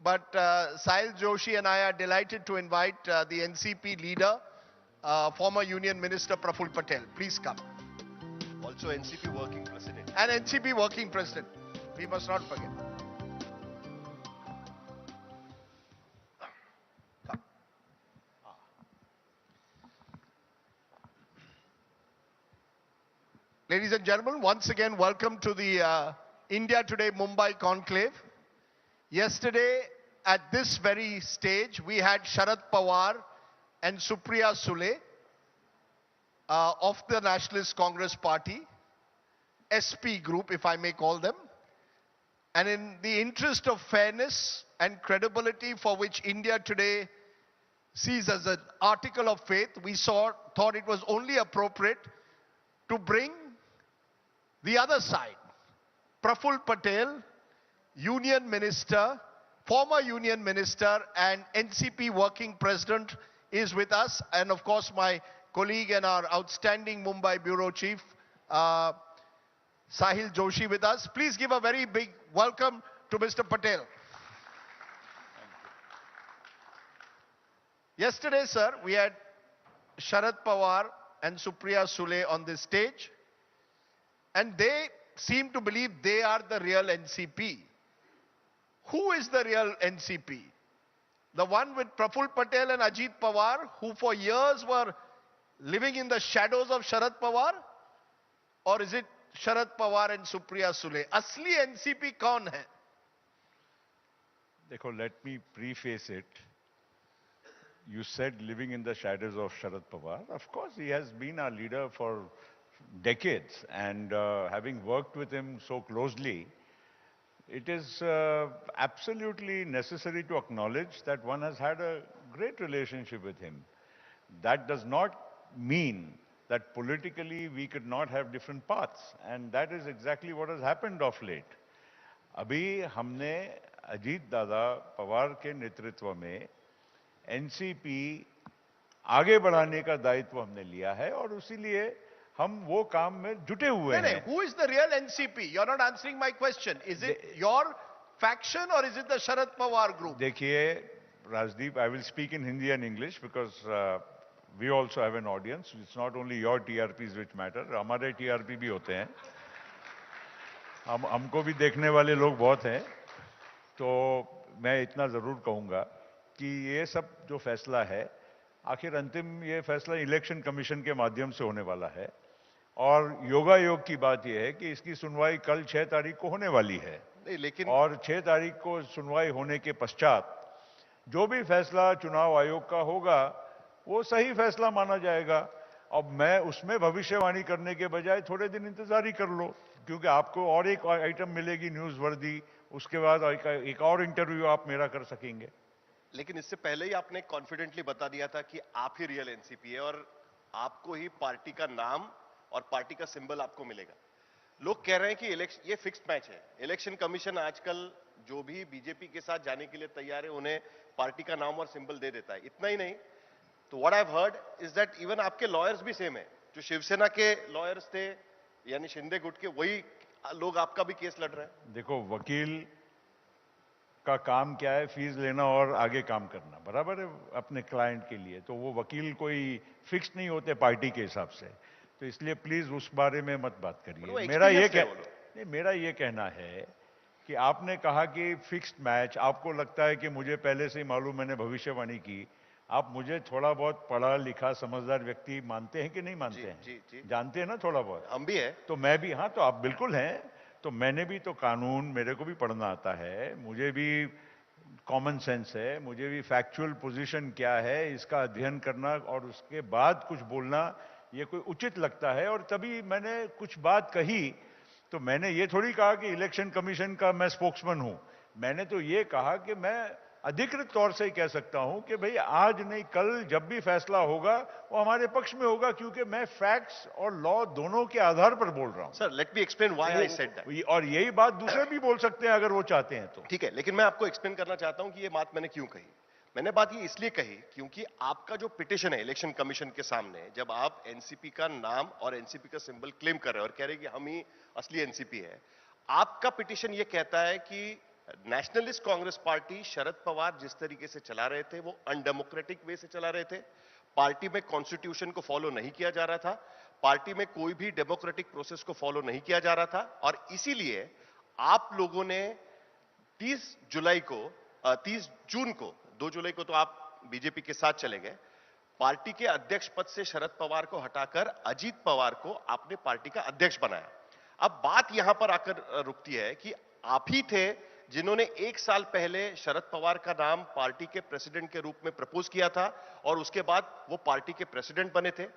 but Sahil Joshi and I are delighted to invite the NCP leader, former Union Minister Praful Patel. Please come. Also NCP working president. And NCP working president. We must not forget. Ladies and gentlemen, once again, welcome to the India Today Mumbai Conclave. Yesterday, at this very stage, we had Sharad Pawar and Supriya Sule of the Nationalist Congress Party, SP group, if I may call them. And in the interest of fairness and credibility for which India Today sees as an article of faith, we thought it was only appropriate to bring the other side. Praful Patel, Union Minister, former Union Minister and NCP working president is with us. And of course, my colleague and our outstanding Mumbai Bureau Chief, Sahil Joshi with us. Please give a very big welcome to Mr. Patel. Yesterday, sir, we had Sharad Pawar and Supriya Sule on this stage. And they seem to believe they are the real NCP. Who is the real NCP? The one with Praful Patel and Ajit Pawar, who for years were living in the shadows of Sharad Pawar? Or is it Sharad Pawar and Supriya Sule? Asli NCP kaun hai? Dekho, let me preface it. You said living in the shadows of Sharad Pawar. Of course, he has been our leader for decades, and having worked with him so closely, it is absolutely necessary to acknowledge that one has had a great relationship with him. That does not mean that politically we could not have different paths, and that is exactly what has happened of late. अभी हमने अजीत दादा पवार के नेतृत्व में NCP आगे बढ़ाने का दायित्व हमने लिया है और इसीलिए हम वो काम में जुटे हुए हैं. Who is the real NCP? You're not answering my question. Is it your faction or is it the Sharad Pawar group? देखिए, Rajdeep, I will speak in Hindi and English because we also have an audience. It's not only your TRPs which matter. हमारे TRP भी होते हैं. हमको भी देखने वाले लोग बहुत हैं. तो मैं इतना जरूर कहूँगा कि ये सब जो फैसला है, आखिर अंतिम ये फैसला इलेक्शन कमीशन के माध्यम से होने वाला है और योगायोग की बात यह है कि इसकी सुनवाई कल 6 तारीख को होने वाली है. लेकिन और 6 तारीख को सुनवाई होने के पश्चात जो भी फैसला चुनाव आयोग का होगा वो सही फैसला माना जाएगा. अब मैं उसमें भविष्यवाणी करने के बजाय थोड़े दिन इंतजार ही कर लो, क्योंकि आपको और एक आइटम मिलेगी न्यूज वर्दी, उसके बाद एक और इंटरव्यू आप मेरा कर सकेंगे. लेकिन इससे पहले ही आपने कॉन्फिडेंटली बता दिया था कि आप ही रियल एनसीपी है और आपको ही पार्टी का नाम और पार्टी का सिंबल आपको मिलेगा. लोग कह रहे हैं कि ये फिक्स्ड मैच है. इलेक्शन कमीशन आजकल जो भी बीजेपी के साथ जाने के लिए तैयार है उन्हें पार्टी का नाम और सिंबल दे देता है. इतना ही नहीं, तो what I have heard is that even आपके लॉयर्स भी सेम है. जो शिवसेना के लॉयर्स थे यानी शिंदे गुट के, वही लोग आपका भी केस लड़ रहे हैं. देखो, वकील का काम क्या है? फीस लेना और आगे काम करना, बराबर है अपने क्लाइंट के लिए. तो वो वकील कोई फिक्स नहीं होते पार्टी के हिसाब से. तो इसलिए प्लीज उस बारे में मत बात करिए. मेरा ये कहना है कि आपने कहा कि फिक्स्ड मैच, आपको लगता है कि मुझे पहले से ही मालूम, मैंने भविष्यवाणी की. आप मुझे थोड़ा बहुत पढ़ा लिखा समझदार व्यक्ति मानते हैं कि नहीं मानते हैं? जी. जानते हैं ना थोड़ा बहुत? हम भी है. तो मैं भी, हाँ, तो आप बिल्कुल हैं. तो मैंने भी तो कानून, मेरे को भी पढ़ना आता है, मुझे भी कॉमन सेंस है, मुझे भी फैक्चुअल पोजीशन क्या है इसका अध्ययन करना और उसके बाद कुछ बोलना ये कोई उचित लगता है. और तभी मैंने कुछ बात कही. तो मैंने ये थोड़ी कहा कि इलेक्शन कमीशन का मैं स्पोक्समैन हूं. मैंने तो ये कहा कि मैं अधिकृत तौर से ही कह सकता हूं कि भाई आज नहीं कल जब भी फैसला होगा वो हमारे पक्ष में होगा, क्योंकि मैं फैक्ट्स और लॉ दोनों के आधार पर बोल रहा हूं. Sir, let me explain why I said that. और यही बात दूसरे भी बोल सकते हैं अगर वो चाहते हैं तो. ठीक है, लेकिन मैं आपको एक्सप्लेन करना चाहता हूं कि ये बात मैंने क्यों कही. मैंने बात ये इसलिए कही क्योंकि आपका जो पिटिशन है इलेक्शन कमीशन के सामने, जब आप एनसीपी का नाम और एनसीपी का सिंबल क्लेम कर रहे हो और कह रहे हैं कि हम ही असली एनसीपी है, आपका पिटिशन ये कहता है कि नेशनलिस्ट कांग्रेस पार्टी शरद पवार जिस तरीके से चला रहे थे वो अनडेमोक्रेटिक वे से चला रहे थे। पार्टी में कॉन्स्टिट्यूशन को फॉलो नहीं किया जा रहा था, पार्टी में कोई भी डेमोक्रेटिक प्रोसेस को फॉलो नहीं किया जा रहा था, और इसीलिए आप लोगों ने 30 जून को 2 जुलाई को तो आप बीजेपी के साथ चले गए। पार्टी के अध्यक्ष पद से शरद पवार को हटाकर अजीत पवार को आपने पार्टी का अध्यक्ष बनाया। अब बात यहां पर आकर रुकती है कि आप ही थे जिन्होंने 1 साल पहले शरद पवार का नाम पार्टी के प्रेसिडेंट के रूप में प्रपोज किया था और उसके बाद वो पार्टी के प्रेसिडेंट बने थे।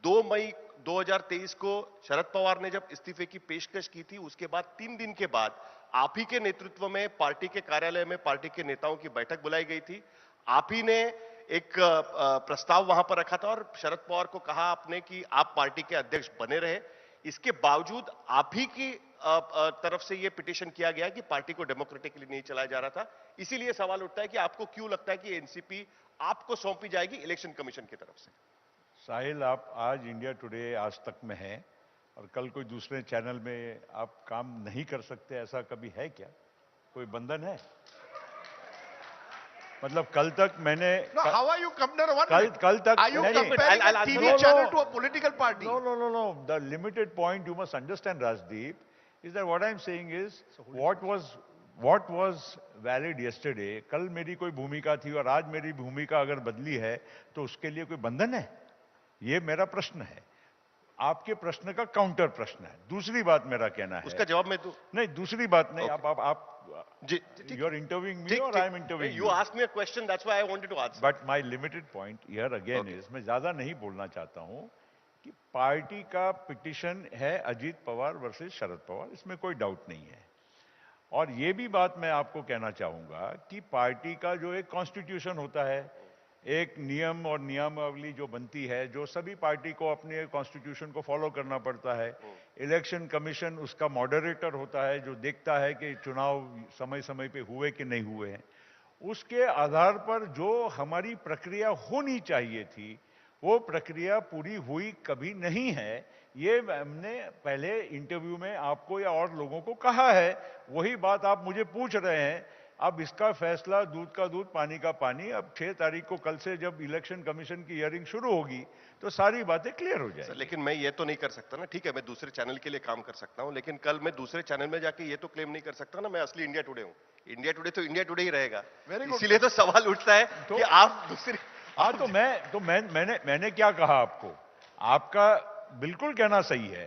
2 मई 2023 को शरद पवार ने जब इस्तीफे की पेशकश की थी, उसके बाद 3 दिन के बाद आप ही के नेतृत्व में पार्टी के कार्यालय में पार्टी के नेताओं की बैठक बुलाई गई थी। आप ही ने एक प्रस्ताव वहां पर रखा था और शरद पवार को कहा आपने कि आप पार्टी के अध्यक्ष बने रहे। इसके बावजूद आप ही की तरफ से यह पिटीशन किया गया कि पार्टी को डेमोक्रेटिकली नहीं चलाया जा रहा था। इसीलिए सवाल उठता है कि आपको क्यों लगता है कि एनसीपी आपको सौंपी जाएगी इलेक्शन कमीशन की तरफ से? साहिल, आप आज इंडिया टुडे आज तक में हैं और कल कोई दूसरे चैनल में आप काम नहीं कर सकते, ऐसा कभी है क्या? कोई बंधन है? मतलब कल तक मैंने No, how are you comparing one कल minute? कल तक Are you नहीं, comparing a TV no, channel no. to a political party? No. The limited point you must understand, Rajdeep, is that what I'm saying is what was valid yesterday, कल मेरी कोई भूमिका थी और आज मेरी भूमिका अगर बदली है तो उसके लिए कोई बंधन है? ये मेरा प्रश्न है। आपके प्रश्न का काउंटर प्रश्न है। दूसरी बात मेरा कहना है, उसका जवाब मैं दूं? नहीं, दूसरी बात नहीं। आप जी, यू आर इंटरव्यूइंग मी और I am interviewing you asked me a question, that's why I wanted to answer. But my limited point here again is, मैं ज्यादा नहीं बोलना चाहता हूं कि पार्टी का पिटीशन है अजीत पवार वर्सेस शरद पवार, इसमें कोई डाउट नहीं है। और ये भी बात मैं आपको कहना चाहूंगा कि पार्टी का जो एक कॉन्स्टिट्यूशन होता है, एक नियम और नियमावली जो बनती है, जो सभी पार्टी को अपने कॉन्स्टिट्यूशन को फॉलो करना पड़ता है। इलेक्शन कमीशन उसका मॉडरेटर होता है जो देखता है कि चुनाव समय समय पे हुए कि नहीं हुए हैं। उसके आधार पर जो हमारी प्रक्रिया होनी चाहिए थी वो प्रक्रिया पूरी हुई कभी नहीं है। ये हमने पहले इंटरव्यू में आपको या और लोगों को कहा है, वही बात आप मुझे पूछ रहे हैं। अब इसका फैसला दूध का दूध पानी का पानी। अब 6 तारीख को कल से जब इलेक्शन कमीशन की हियरिंग शुरू होगी तो सारी बातें क्लियर हो जाएगी। लेकिन मैं ये तो नहीं कर सकता ना, ठीक है मैं दूसरे चैनल के लिए काम कर सकता हूं, लेकिन कल मैं दूसरे चैनल में जाके ये तो क्लेम नहीं कर सकता ना मैं असली इंडिया टुडे हूं। इंडिया टुडे तो इंडिया टुडे ही रहेगा। इसीलिए तो सवाल उठता है कि आप दूसरी। हाँ, तो मैंने क्या कहा आपको? आपका बिल्कुल कहना सही है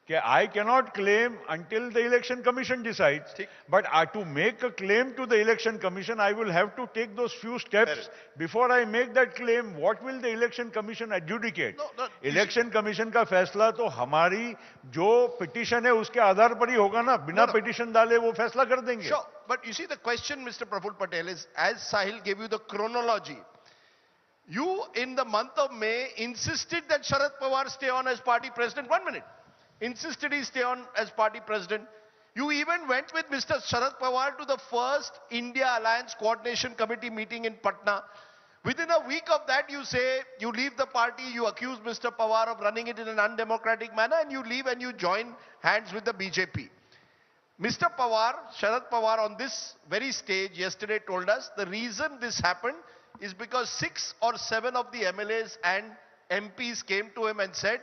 कि I cannot claim until the election commission decides. But to make a claim to the election commission, I will have to take those few steps before I make that claim. What will the election commission adjudicate? Election commission का फैसला तो हमारी जो petition है उसके आधार पर ही होगा ना। बिना petition डाले वो फैसला कर देंगे। Sure, but you see the question, Mr. Praful Patel, is as Sahil gave you the chronology. You in the month of May insisted that Sharad Pawar stay on as party president. 1 minute. Insisted he stay on as party president. You even went with Mr. Sharad Pawar to the first India Alliance Coordination Committee meeting in Patna. Within a week of that, you say you leave the party, you accuse Mr. Pawar of running it in an undemocratic manner, and you leave and you join hands with the BJP. Mr. Pawar, Sharad Pawar, on this very stage yesterday told us the reason this happened is because 6 or 7 of the MLAs and MPs came to him and said,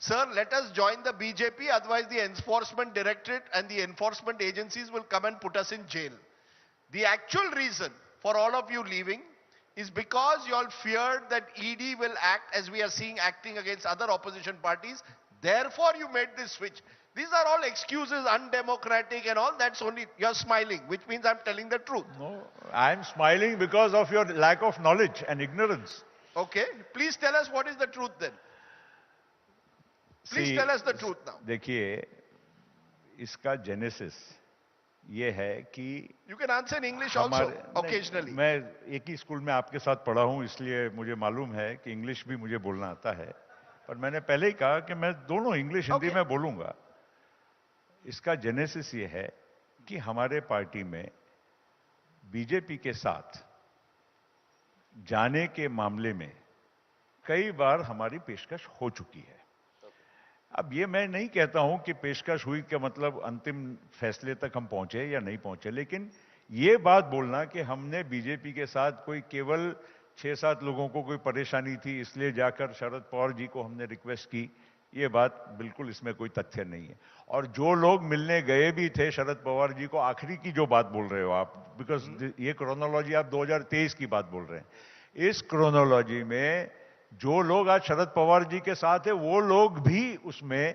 "Sir, let us join the BJP, otherwise the enforcement directorate and the enforcement agencies will come and put us in jail." The actual reason for all of you leaving is because you all feared that ED will act as we are seeing acting against other opposition parties. Therefore, you made this switch. These are all excuses, undemocratic and all. That's only, you're smiling, which means I'm telling the truth. No, I'm smiling because of your lack of knowledge and ignorance. Okay, please tell us what is the truth then. Please tell us the truth now. देखिए, इसका genesis ये है कि You can answer in English also, occasionally. मैं एक ही school में आपके साथ पढ़ा हूँ, इसलिए मुझे मालूम है कि इंग्लिश भी मुझे बोलना आता है। पर मैंने पहले ही कहा कि मैं दोनों इंग्लिश हिंदी में बोलूंगा। इसका जेनेसिस ये है कि हमारे पार्टी में बीजेपी के साथ जाने के मामले में कई बार हमारी पेशकश हो चुकी है। अब ये मैं नहीं कहता हूं कि पेशकश हुई का मतलब अंतिम फैसले तक हम पहुंचे या नहीं पहुंचे, लेकिन ये बात बोलना कि हमने बीजेपी के साथ कोई केवल 6-7 लोगों को कोई परेशानी थी इसलिए जाकर शरद पवार जी को हमने रिक्वेस्ट की, ये बात बिल्कुल इसमें कोई तथ्य नहीं है। और जो लोग मिलने गए भी थे शरद पवार जी को, आखिरी की जो बात बोल रहे हो आप, बिकॉज ये क्रोनोलॉजी आप 2023 की बात बोल रहे हैं, इस क्रोनोलॉजी में जो लोग आज शरद पवार जी के साथ है वो लोग भी उसमें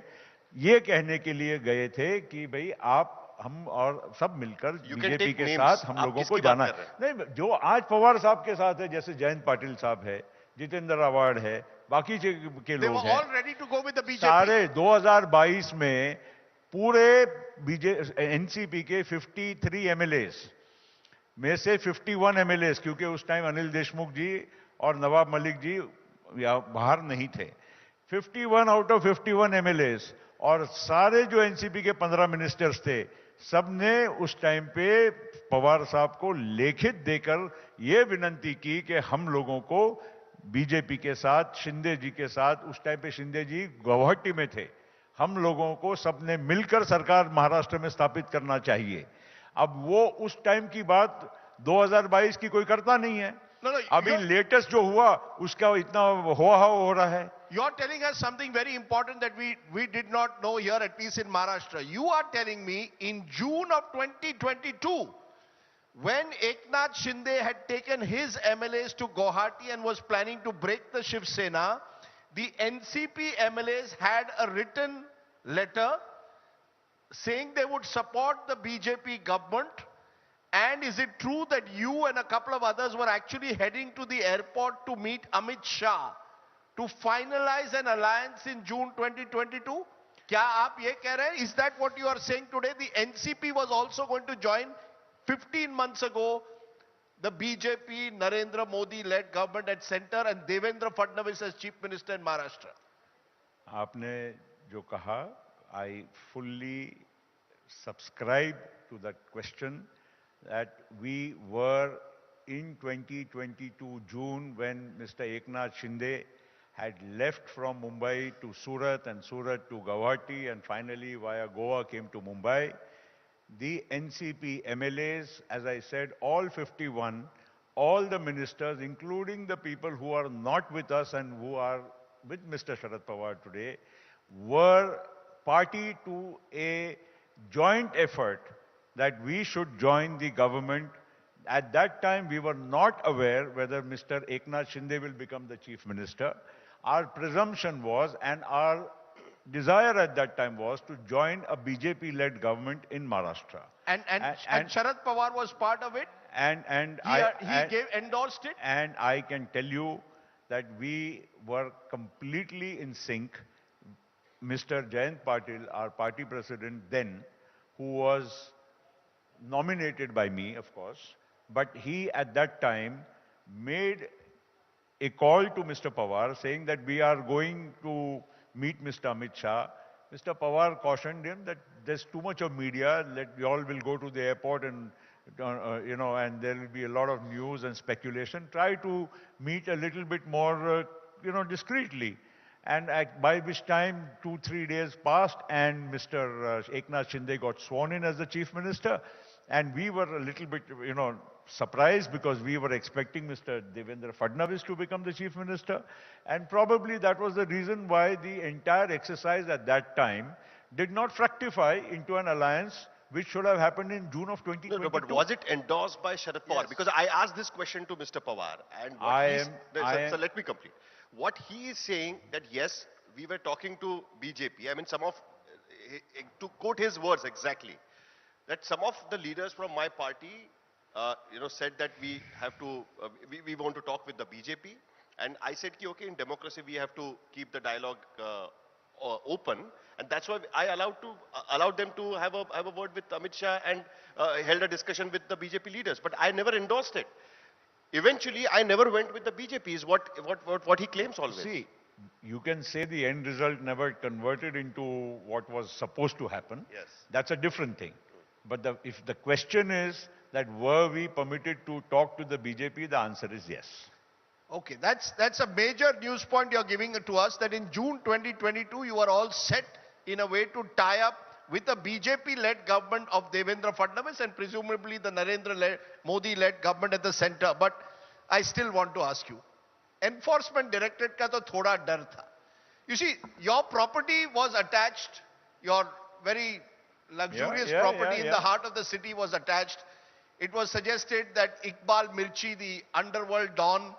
ये कहने के लिए गए थे कि भाई आप हम और सब मिलकर बीजेपी के साथ हम लोगों को जाना है। नहीं, जो आज पवार साहब के साथ है, जैसे जयंत पाटिल साहब है, जितेंद्र आवाड है, बाकी के लोग हैं, सारे 2022 में पूरे एनसीपी के 53 एमएलएस में से 51 एमएलएस, क्योंकि उस टाइम अनिल देशमुख जी और नवाब मलिक जी बाहर नहीं थे, 51 आउट ऑफ 51 एमएलएस और सारे जो एनसीपी के 15 मिनिस्टर्स थे, सबने उस टाइम पे पवार साहब को लिखित देकर यह विनंती की कि हम लोगों को बीजेपी के साथ, शिंदे जी के साथ, उस टाइम पे शिंदे जी गुवाहाटी में थे, हम लोगों को सबने मिलकर सरकार महाराष्ट्र में स्थापित करना चाहिए। अब वो उस टाइम की बात 2022 की कोई करता नहीं है। अभी लेटेस्ट जो हुआ उसका इतना हो रहा है। You're telling us something very important that we did not know here, at least in Maharashtra. You are telling me in June of 2022, when Eknath Shinde had taken his MLAs to Guwahati and was planning to break the Shiv Sena, the NCP MLAs had a written letter saying they would support the BJP government. And is it true that you and a couple of others were actually heading to the airport to meet Amit Shah to finalize an alliance in June 2022? क्या आप ये कह रहे हैं? Is that what you are saying today? The NCP was also going to join 15 months ago the BJP Narendra Modi led government at center and Devendra Fadnavis as chief minister in Maharashtra. आपने जो कहा, I fully subscribe to that question, that we were in 2022 June when Mr. Eknath Shinde had left from Mumbai to Surat and Surat to Guwahati and finally via Goa came to Mumbai. The NCP MLAs, as I said, all 51, all the ministers, including the people who are not with us and who are with Mr. Sharad Pawar today, were party to a joint effort that we should join the government. At that time, we were not aware whether Mr. Eknath Shinde will become the chief minister. Our presumption was, and our desire at that time was, to join a BJP-led government in Maharashtra. And Sharad Pawar was part of it? He endorsed it? And I can tell you that we were completely in sync. Mr. Jayant Patil, our party president then, who was nominated by me, of course, but he at that time made a call to Mr. Pawar saying that we are going to meet Mr. Amit Shah. Mr. Pawar cautioned him that there's too much of media, that we all will go to the airport and, and there will be a lot of news and speculation. Try to meet a little bit more, discreetly. And by which time, 2-3 days passed and Mr. Eknath Shinde got sworn in as the chief minister. And we were a little bit, surprised because we were expecting Mr. Devendra Fadnavis to become the chief minister. And probably that was the reason why the entire exercise at that time did not fructify into an alliance which should have happened in June of 2022. No, but was it endorsed by Sharad Pawar? Yes. Because I asked this question to Mr. Pawar. And so let me complete. What he is saying that yes, we were talking to BJP. I mean, to quote his words exactly, that some of the leaders from my party, said that we have to, we want to talk with the BJP. And I said, okay, in democracy, we have to keep the dialogue open. And that's why I allowed them to have a word with Amit Shah and held a discussion with the BJP leaders. But I never endorsed it. Eventually, I never went with the BJP, is what he claims always. See, you can say the end result never converted into what was supposed to happen. Yes. That's a different thing. But if the question is that were we permitted to talk to the BJP, the answer is yes. Okay, that's a major news point you're giving to us, that in June 2022 you are all set in a way to tie up with the BJP-led government of Devendra Fadnavis and presumably the Narendra Modi-led government at the center. But I still want to ask you, Enforcement Directorate ka to thoda dar tha. You see, your property was attached, your very luxurious property in the heart of the city was attached. It was suggested that Iqbal Mirchi, the underworld don,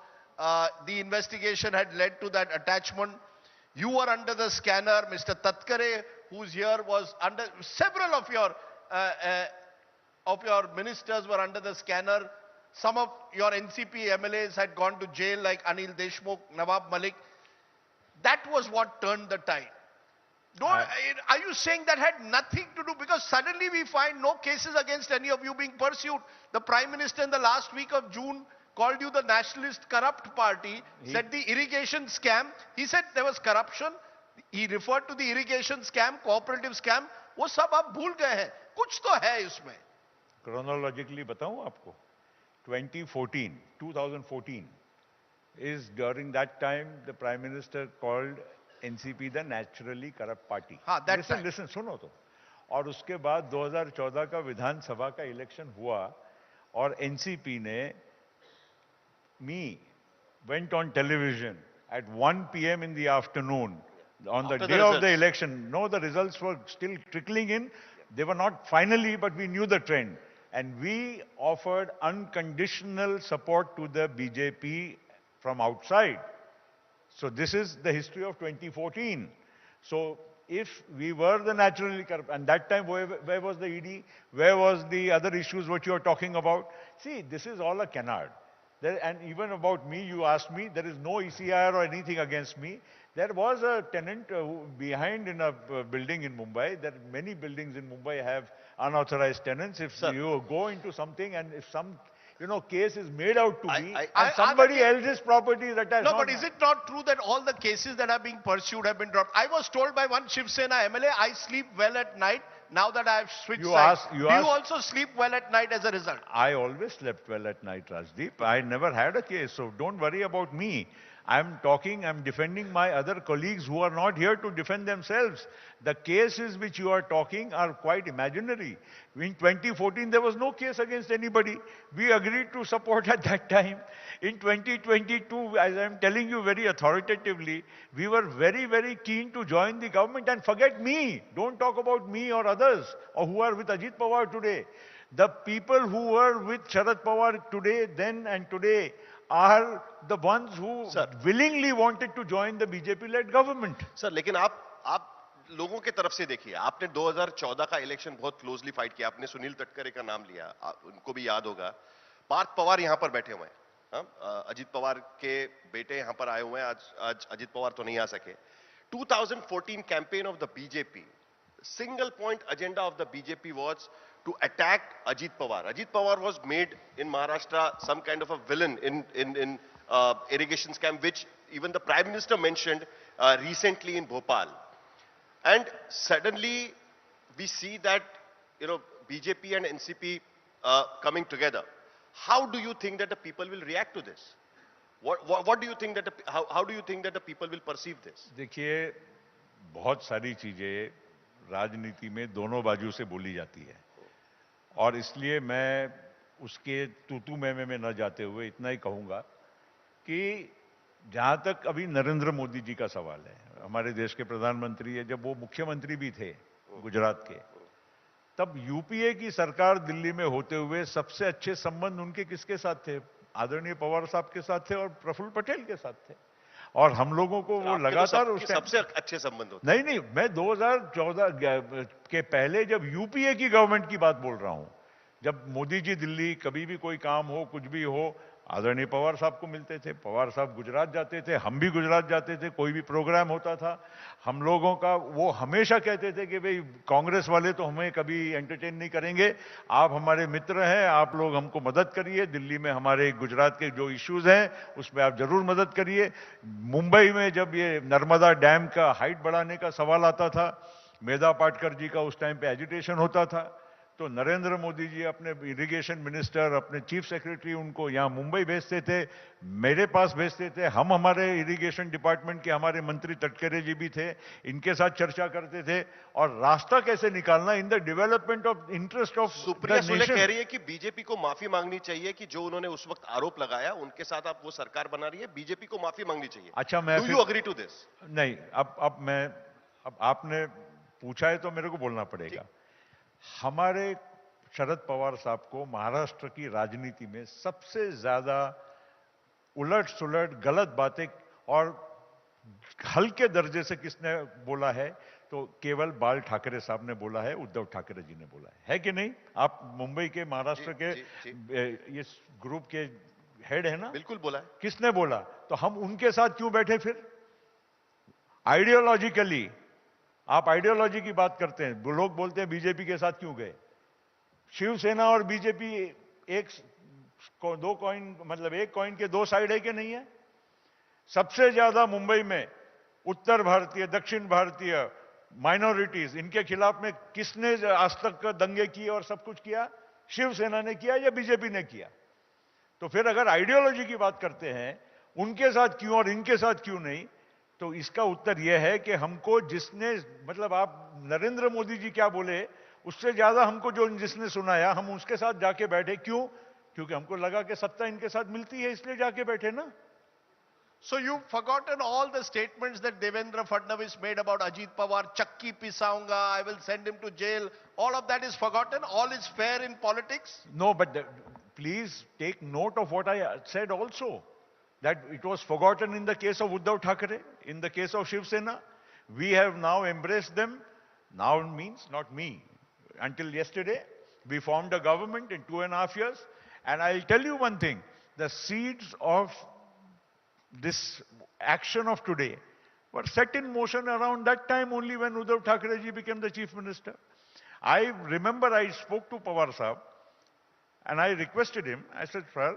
the investigation had led to that attachment. You were under the scanner. Mr. Tatkare, who's here, was under. Several of your ministers were under the scanner. Some of your NCP MLAs had gone to jail, like Anil Deshmukh, Nawab Malik. That was what turned the tide. Are you saying that had nothing to do? Because suddenly we find no cases against any of you being pursued. The Prime Minister in the last week of June called you the nationalist corrupt party, said the irrigation scam. He said there was corruption. He referred to the irrigation scam, cooperative scam. वो सब आप भूल गए हैं. कुछ तो है इसमें. Chronologically बताऊं आपको. 2014 is during that time the Prime Minister called NCP the naturally corrupt party. Listen, सुनो तो. और उसके बाद 2014 का विधानसभा का इलेक्शन हुआ और NCP ने me went on television at 1 p.m. in the afternoon on the day of the election. No, the results were still trickling in. They were not finally, but we knew the trend. And we offered unconditional support to the BJP from outside. So this is the history of 2014. So if we were the naturally corrupt, and that time where was the ED? Where was the other issues what you are talking about? See, this is all a canard. And even about me, you asked me, there is no ECIR or anything against me. There was a tenant behind in a building in Mumbai. There are many buildings in Mumbai have unauthorized tenants. If you go into something and if some case is made out to be, and somebody else's property that has No, but is it not true that all the cases that are being pursued have been dropped? I was told by one Shiv Sena MLA, I sleep well at night. Now that I have switched sides, do you also sleep well at night as a result? I always slept well at night, Rajdeep. I never had a case, so don't worry about me. I'm defending my other colleagues who are not here to defend themselves. The cases which you are talking are quite imaginary. In 2014, there was no case against anybody. We agreed to support at that time. In 2022, as I'm telling you very authoritatively, we were very, very keen to join the government. And forget me. Don't talk about me or others or who are with Ajit Pawar today. The people who were with Sharad Pawar today, then and today, are the ones who willingly wanted to join the BJP-led government. Sir, लेकिन आप लोगों के तरफ से देखिए, आपने 2014 का election बहुत क्लोजली फाइट किया. आपने सुनील तटकरे का नाम लिया, उनको भी याद होगा. पार्थ पवार यहां पर बैठे हुए हैं. अजित पवार के बेटे यहां पर आए हुए हैं. आज अजित पवार तो नहीं आ सके. 2014 campaign of the BJP, single point agenda of the BJP was to attack Ajit Pawar. Ajit Pawar was made in Maharashtra some kind of a villain in irrigation scam, which even the Prime Minister mentioned recently in Bhopal. And suddenly we see that, BJP and NCP coming together. How do you think that the people will react to this? What do you think that how do you think that the people will perceive this? देखिए, बहुत सारी चीजें राजनीति में दोनों बाजू से बोली जाती है. और इसलिए मैं उसके तू में न जाते हुए इतना ही कहूंगा कि जहां तक अभी नरेंद्र मोदी जी का सवाल है, हमारे देश के प्रधानमंत्री है, जब वो मुख्यमंत्री भी थे गुजरात के, तब यूपीए की सरकार दिल्ली में होते हुए सबसे अच्छे संबंध उनके किसके साथ थे? आदरणीय पवार साहब के साथ थे और प्रफुल्ल पटेल के साथ थे. और हम लोगों को वो लगातार सबसे अच्छे संबंध होते. नहीं, मैं 2014 के पहले जब यूपीए की गवर्नमेंट की बात बोल रहा हूं, जब मोदी जी दिल्ली कभी भी कोई काम हो, कुछ भी हो, आदरणीय पवार साहब को मिलते थे. पवार साहब गुजरात जाते थे, हम भी गुजरात जाते थे, कोई भी प्रोग्राम होता था, हम लोगों का वो हमेशा कहते थे कि भाई कांग्रेस वाले तो हमें कभी एंटरटेन नहीं करेंगे, आप हमारे मित्र हैं, आप लोग हमको मदद करिए, दिल्ली में हमारे गुजरात के जो इश्यूज हैं उसमें आप जरूर मदद करिए. मुंबई में जब ये नर्मदा डैम का हाइट बढ़ाने का सवाल आता था, मेधा पाटकर जी का उस टाइम पे एजिटेशन होता था, तो नरेंद्र मोदी जी अपने इरिगेशन मिनिस्टर, अपने चीफ सेक्रेटरी उनको यहाँ मुंबई भेजते थे, मेरे पास भेजते थे। हम हमारे इरिगेशन डिपार्टमेंट के हमारे मंत्री तटकरे जी भी थे, इनके साथ चर्चा करते थे और रास्ता कैसे निकालना in the development of interest of Supriya the Sule कह नेशन। रही है कि बीजेपी को माफी मांगनी चाहिए कि जो उन्होंने उस वक्त आरोप लगाया उनके साथ आप वो सरकार बना रही है, बीजेपी को माफी मांगनी चाहिए। अच्छा, मैं do you agree to this? नहीं, अब आपने पूछा है तो मेरे को बोलना पड़ेगा। हमारे शरद पवार साहब को महाराष्ट्र की राजनीति में सबसे ज्यादा उलट सुलट गलत बातें और हल्के दर्जे से किसने बोला है, तो केवल बाल ठाकरे साहब ने बोला है, उद्धव ठाकरे जी ने बोला है कि नहीं? आप मुंबई के, महाराष्ट्र के इस ग्रुप के हेड है ना? बिल्कुल बोला है। किसने बोला? तो हम उनके साथ क्यों बैठे फिर? आइडियोलॉजिकली आप आइडियोलॉजी की बात करते हैं, लोग बोलते हैं बीजेपी के साथ क्यों गए? शिवसेना और बीजेपी दो कॉइन, मतलब एक कॉइन के दो साइड है कि नहीं है? सबसे ज्यादा मुंबई में उत्तर भारतीय, दक्षिण भारतीय माइनॉरिटीज, इनके खिलाफ में किसने आज तक दंगे किए और सब कुछ किया? शिवसेना ने किया या बीजेपी ने किया? तो फिर अगर आइडियोलॉजी की बात करते हैं, उनके साथ क्यों और इनके साथ क्यों नहीं, तो इसका उत्तर यह है कि हमको जिसने, मतलब आप नरेंद्र मोदी जी क्या बोले उससे ज्यादा हमको जो जिसने सुनाया, हम उसके साथ जाके बैठे। क्यों? क्योंकि हमको लगा कि सत्ता इनके साथ मिलती है, इसलिए जाके बैठे ना। So you've forgotten all the statements that Devendra Fadnavis made about Ajit Pawar, Chakki pisaunga, I will send him to jail. All of that is forgotten. All is fair in politics. No, but please take note of what I said also. That it was forgotten in the case of Uddhav Thackeray, in the case of Shiv Sena. We have now embraced them. Now means not me. Until yesterday, we formed a government in 2.5 years. And I'll tell you one thing, the seeds of this action of today were set in motion around that time only when Uddhav Thackeray ji became the chief minister. I remember I spoke to Pawar Sahab and I requested him, I said, sir,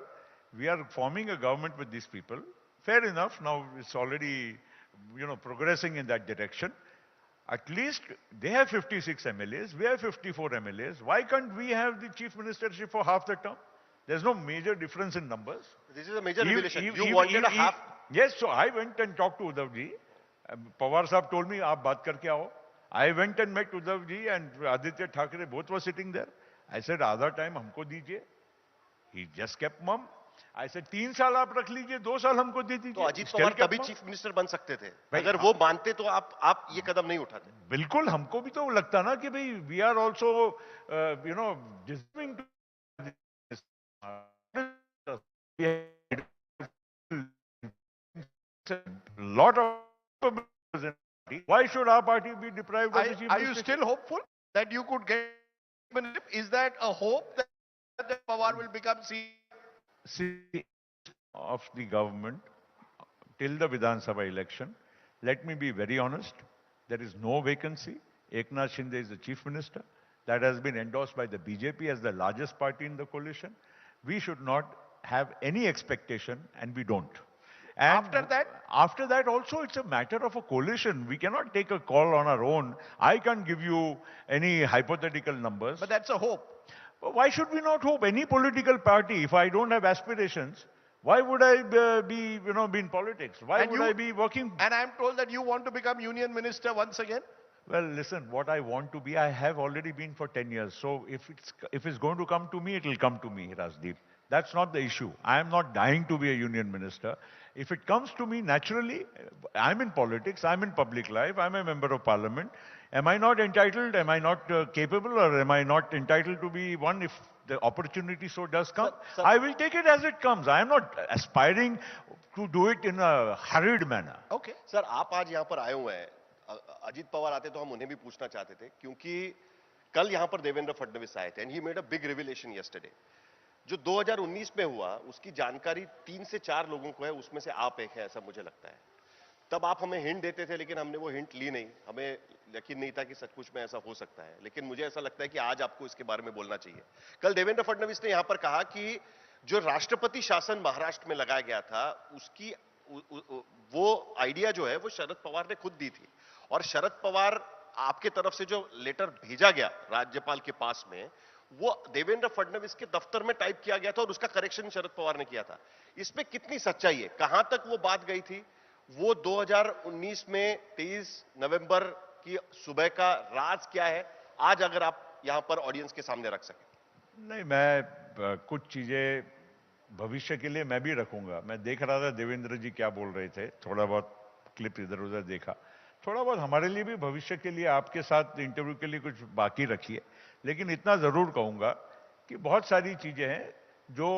we are forming a government with these people. Fair enough, now it's already, progressing in that direction. At least they have 56 MLAs, we have 54 MLAs. Why can't we have the chief ministership for half the term? There's no major difference in numbers. This is a major revelation. You wanted a half. Yes, so I went and talked to Uddhav ji. Pawar Sahab told me, aap baat karke aao. I went and met Uddhav ji and Aditya Thackeray, both were sitting there. I said, आधा time हमको दीजिए. He just kept mum. I said, 3 साल आप रख लीजिए, 2 साल हमको दे दीजिए. तो अजीत पवार तभी चीफ मिनिस्टर बन सकते थे. अगर वो मानते तो आप ये कदम नहीं उठाते. बिल्कुल, हमको भी तो लगता ना कि भाई we are also deserving to lot of. Why should our party be deprived of the chief Are you minister? still hopeful that you could get? Is that a hope that Pawar will become CEO? Of the government till the Vidhan Sabha election? Let me be very honest. There is no vacancy. Eknath Shinde is the chief minister. That has been endorsed by the BJP as the largest party in the coalition. We should not have any expectation, and we don't. And after that also, it's a matter of a coalition. We cannot take a call on our own. I can't give you any hypothetical numbers. But that's a hope. But why should we not hope? Any political party, if I don't have aspirations, why would I be in politics? Why would I be working? And I'm told that you want to become union minister once again? Well, listen, what I want to be, I have already been for 10 years. So if it's going to come to me, it will come to me, Rajdeep. That's not the issue. I am not dying to be a union minister. If it comes to me naturally, I'm in politics, I'm in public life, I'm a member of parliament. Am I not entitled? Am I not capable? Or am I not entitled to be one if the opportunity so does come? Sir, I will take it as it comes. I am not aspiring to do it in a hurried manner. Okay. Sir, आप आज यहाँ पर आए हुए हैं. अजीत पवार आते तो हम उन्हें भी पूछना चाहते थे क्योंकि कल यहाँ पर देवेंद्र फडणवीस आए थे and he made a big revelation yesterday. जो 2019 में हुआ उसकी जानकारी 3 से 4 लोगों को है, उसमें से आप एक है, ऐसा मुझे लगता है. तब आप हमें हिंट देते थे लेकिन हमने वो हिंट ली नहीं. हमें यकीन नहीं था कि सचमुच में ऐसा हो सकता है, लेकिन मुझे ऐसा लगता है कि आज आपको इसके बारे में बोलना चाहिए. कल देवेंद्र फडणवीस ने यहां पर कहा कि जो राष्ट्रपति शासन महाराष्ट्र में लगाया गया था उसकी वो आइडिया जो है वो शरद पवार ने खुद दी थी और शरद पवार आपके तरफ से जो लेटर भेजा गया राज्यपाल के पास में, वो देवेंद्र फडणवीस के दफ्तर में टाइप किया गया था और उसका करेक्शन शरद पवार ने किया था। इसमें कितनी सच्चाई है, कहां तक वो बात गई थी? वो 2019 में 23 नवंबर की सुबह का राज क्या है, आज अगर आप यहां पर ऑडियंस के सामने रख सकें। नहीं, मैं कुछ चीजें भविष्य के लिए मैं भी रखूंगा। मैं देख रहा था देवेंद्र जी क्या बोल रहे थे, थोड़ा बहुत क्लिप इधर उधर देखा, थोड़ा बहुत हमारे लिए भी भविष्य के लिए आपके साथ इंटरव्यू के लिए कुछ बाकी रखिए। लेकिन इतना जरूर कहूंगा कि बहुत सारी चीजें हैं जो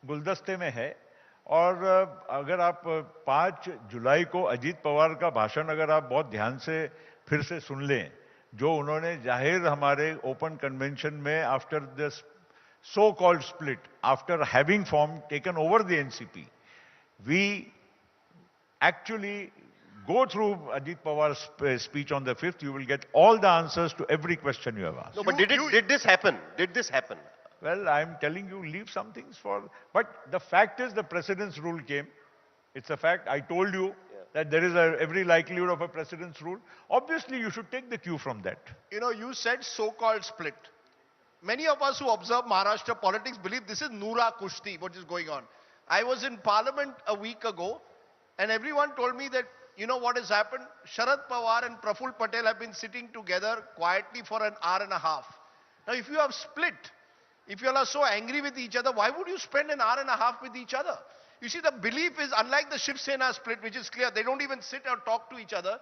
गुलदस्ते में है। और अगर आप 5 जुलाई को अजीत पवार का भाषण अगर आप बहुत ध्यान से फिर से सुन लें, जो उन्होंने जाहिर हमारे ओपन कन्वेंशन में after this so called split, after having taken over the NCP, we actually go through Ajit Pawar's speech on the 5th. You will get all the answers to every question you have asked. No, but did this happen? Did this happen? Well, I'm telling you, leave some things for... But the fact is the president's rule came. It's a fact. I told you that there is every likelihood of a president's rule. Obviously, you should take the cue from that. You know, you said so-called split. Many of us who observe Maharashtra politics believe this is Noora Kushti, what is going on. I was in Parliament a week ago, and everyone told me that, you know what has happened? Sharad Pawar and Praful Patel have been sitting together quietly for an hour and a half. Now, if you have split, if you all are so angry with each other, why would you spend an hour and a half with each other? You see, the belief is, unlike the Shiv Sena split, which is clear, they don't even sit or talk to each other.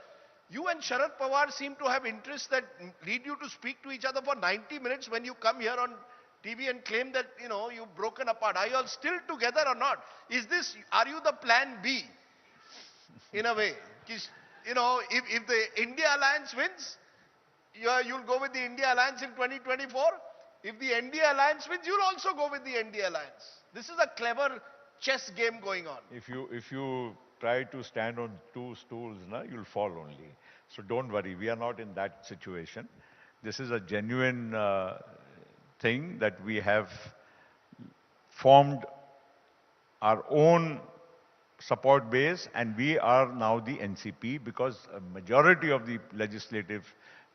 You and Sharad Pawar seem to have interests that lead you to speak to each other for 90 minutes when you come here on TV and claim that, you know, you've broken apart. Are you all still together or not? Are you the plan B? In a way. You know, if the India Alliance wins, you'll go with the India Alliance in 2024. If the India Alliance wins, you'll also go with the India Alliance. This is a clever chess game going on. If you try to stand on 2 stools, you'll fall only. So don't worry, we are not in that situation. This is a genuine thing that we have formed our own support base, and we are now the NCP because a majority of the legislative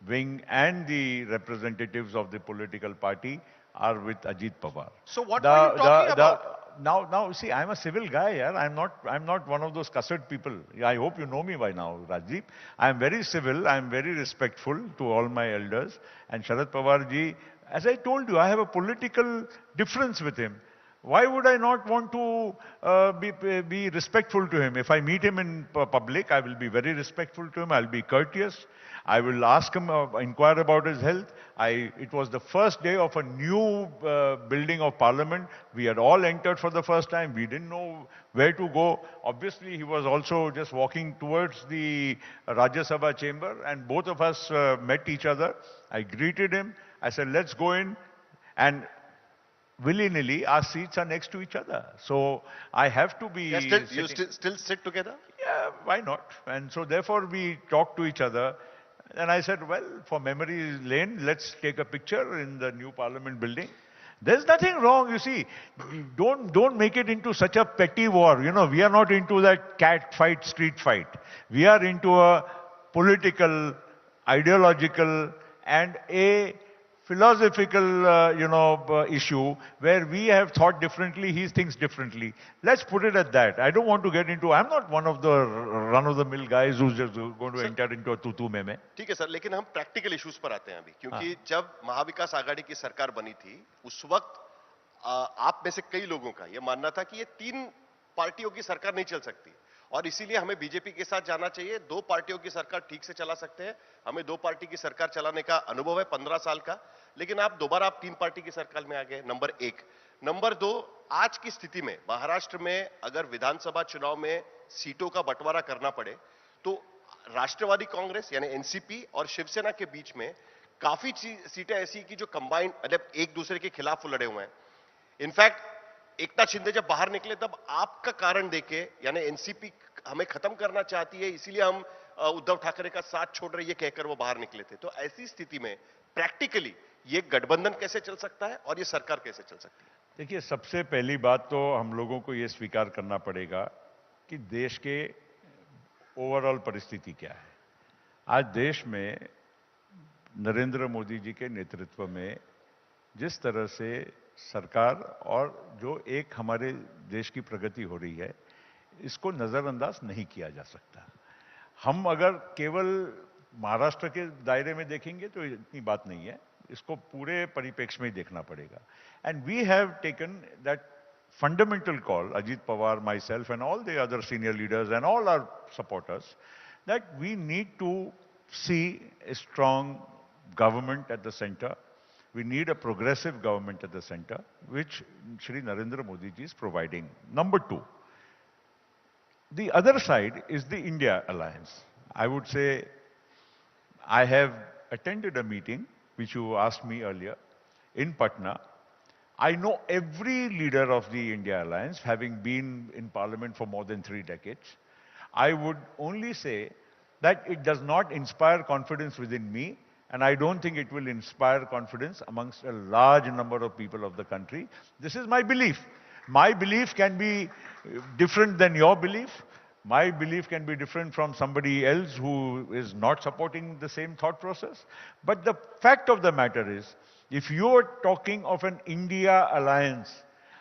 wing and the representatives of the political party are with Ajit Pawar. So what were you talking about? Now, see, I'm a civil guy, yeah. I'm not one of those cussed people. I hope you know me by now, Rajdeep. I'm very civil. I'm very respectful to all my elders. And Sharad Pawar ji, as I told you, I have a political difference with him. Why would I not want to be respectful to him? If I meet him in public, I will be very respectful to him. I'll be courteous. I will ask him, inquire about his health. It was the first day of a new building of parliament. We had all entered for the first time. We didn't know where to go. Obviously, he was also just walking towards the Rajya Sabha chamber, and both of us met each other. I greeted him. I said, let's go in. And willy-nilly, our seats are next to each other. So I have to be... You still sit together? Yeah, why not? And so therefore we talk to each other. And I said, well, for memory lane, let's take a picture in the new parliament building. There's nothing wrong, you see. Don't make it into such a petty war. You know, we are not into that cat fight, street fight. We are into a political, ideological, and a philosophical, issue where we have thought differently, he thinks differently. Let's put it at that. I don't want to get into, I'm not one of the run-of-the-mill guys who's just going to enter into a तू में. ठीक है sir, लेकिन हम practical issues पर आते हैं अभी, क्योंकि जब महाविकास आघाड़ी की सरकार बनी थी, उस वक्त आप में से कई लोगों का यह मानना था कि ये 3 पार्टियों की सरकार नहीं चल सकती और इसीलिए हमें बीजेपी के साथ जाना चाहिए। 2 पार्टियों की सरकार ठीक से चला सकते हैं, हमें 2 पार्टी की सरकार चलाने का अनुभव है 15 साल का, लेकिन आप दोबारा 3 पार्टी की सरकार में आ गए, नंबर 1। नंबर 2, आज की स्थिति में महाराष्ट्र में अगर विधानसभा चुनाव में सीटों का बंटवारा करना पड़े तो राष्ट्रवादी कांग्रेस यानी एनसीपी और शिवसेना के बीच में काफी सीटें ऐसी की जो कंबाइंड मतलब एक दूसरे के खिलाफ लड़े हुए हैं। इनफैक्ट एकनाथ शिंदे जब बाहर निकले तब आपका कारण देके यानी एनसीपी हमें खत्म करना चाहती है, इसीलिए हम उद्धव ठाकरे का साथ छोड़ रहे ये कहकर वो बाहर निकले थे। तो ऐसी स्थिति में प्रैक्टिकली ये गठबंधन कैसे चल सकता है और ये सरकार कैसे चल सकती है? देखिए, सबसे पहली बात तो हम लोगों को ये स्वीकार करना पड़ेगा कि देश के ओवरऑल परिस्थिति क्या है। आज देश में नरेंद्र मोदी जी के नेतृत्व में जिस तरह से सरकार और जो एक हमारे देश की प्रगति हो रही है, इसको नजरअंदाज नहीं किया जा सकता। हम अगर केवल महाराष्ट्र के दायरे में देखेंगे तो इतनी बात नहीं है, इसको पूरे परिप्रेक्ष्य में देखना पड़ेगा। And we have taken that fundamental call, Ajit Pawar, myself and all the other senior leaders and all our supporters, that we need to see a strong government at the center. We need a progressive government at the center, which Shri Narendra Modi ji is providing. Number two, the other side is the India alliance. I would say I have attended a meeting, which you asked me earlier, in Patna. I know every leader of the India alliance, having been in parliament for more than 3 decades. I would only say that it does not inspire confidence within me, and I don't think it will inspire confidence amongst a large number of people of the country. This is my belief. My belief can be different than your belief. My belief can be different from somebody else who is not supporting the same thought process. But the fact of the matter is, if you are talking of an India alliance,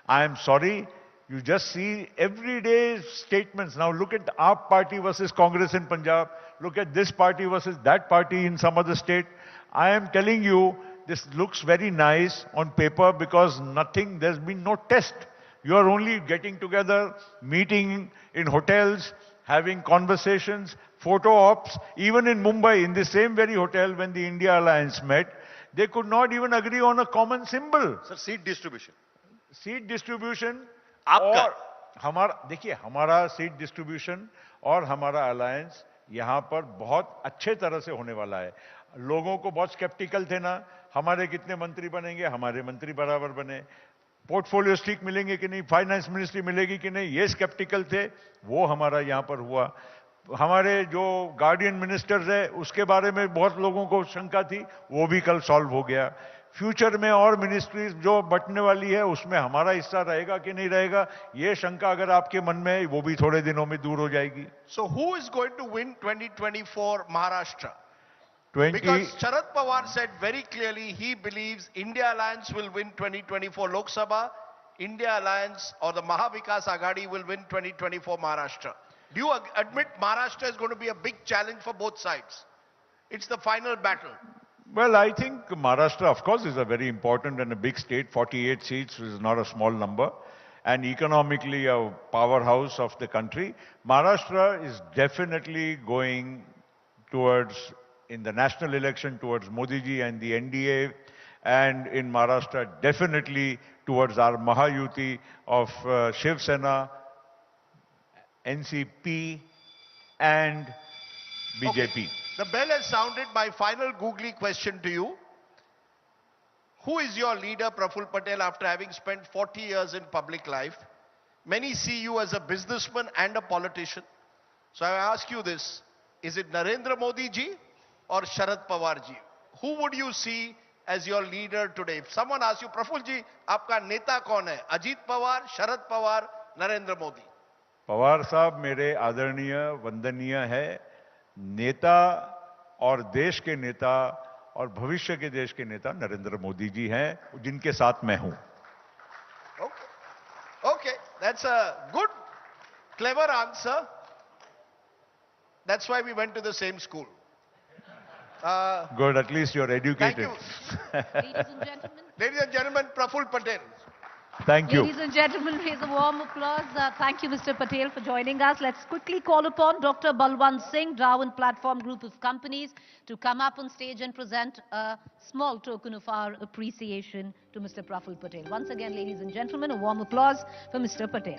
I am sorry, you just see everyday statements. Now look at AAP party versus Congress in Punjab. Look at this party versus that party in some other state. I am telling you, this looks very nice on paper because there's been no test. You are only getting together, meeting in hotels, having conversations, photo ops. Even in Mumbai, in the same very hotel, when the India alliance met, they could not even agree on a common symbol. Sir, seat distribution. Seat distribution आपका और हमारा, देखिए, हमारा seat distribution और हमारा alliance यहाँ पर बहुत अच्छे तरह से होने वाला है। लोगों को बहुत स्केप्टिकल थे ना, हमारे कितने मंत्री बनेंगे, हमारे मंत्री बराबर बने, पोर्टफोलियो ठीक मिलेंगे कि नहीं, फाइनेंस मिनिस्ट्री मिलेगी कि नहीं, ये स्केप्टिकल थे, वो हमारा यहाँ पर हुआ। हमारे जो गार्डियन मिनिस्टर्स है उसके बारे में बहुत लोगों को शंका थी, वो भी कल सॉल्व हो गया। फ्यूचर में और मिनिस्ट्रीज जो बटने वाली है उसमें हमारा हिस्सा रहेगा कि नहीं रहेगा, ये शंका अगर आपके मन में है वो भी थोड़े दिनों में दूर हो जाएगी। So who is going to win 2024 Maharashtra? 20 Because Sharad Pawar said very clearly he believes India Alliance will win 2024 Lok Sabha, India Alliance or the Mahavikas Aghadi will win 2024 Maharashtra. Do you admit Maharashtra is going to be a big challenge for both sides? It's the final battle. Well, I think Maharashtra, of course, is a very important and a big state. 48 seats is not a small number. And economically a powerhouse of the country. Maharashtra is definitely going towards, in the national election, towards Modi ji and the NDA. And in Maharashtra, definitely towards our Mahayuti of Shiv Sena, NCP and BJP. Okay. The bell has sounded. My final googly question to you. Who is your leader, Praful Patel, after having spent 40 years in public life? Many see you as a businessman and a politician. So I ask you this. Is it Narendra Modi ji or Sharad Pawar ji? Who would you see as your leader today? If someone asks you, Praful ji, aapka neta kaun hai? Ajit Pawar, Sharad Pawar, Narendra Modi? Pawar साहब मेरे आदरणीय वंदनीय है, नेता और देश के नेता और भविष्य के देश के नेता नरेंद्र मोदी जी हैं, जिनके साथ मैं हूं। Okay, that's a good, clever answer. That's why we went to the same school. Good, at least you're educated. Thank you. Ladies and gentlemen, Praful Patel. Thank you. Ladies and gentlemen, raise a warm applause. Thank you, Mr. Patel, for joining us. Let's quickly call upon Dr. Balwant Singh, Darwin Platform Group of Companies, to come up on stage and present a small token of our appreciation to Mr. Praful Patel. Once again, ladies and gentlemen, a warm applause for Mr. Patel.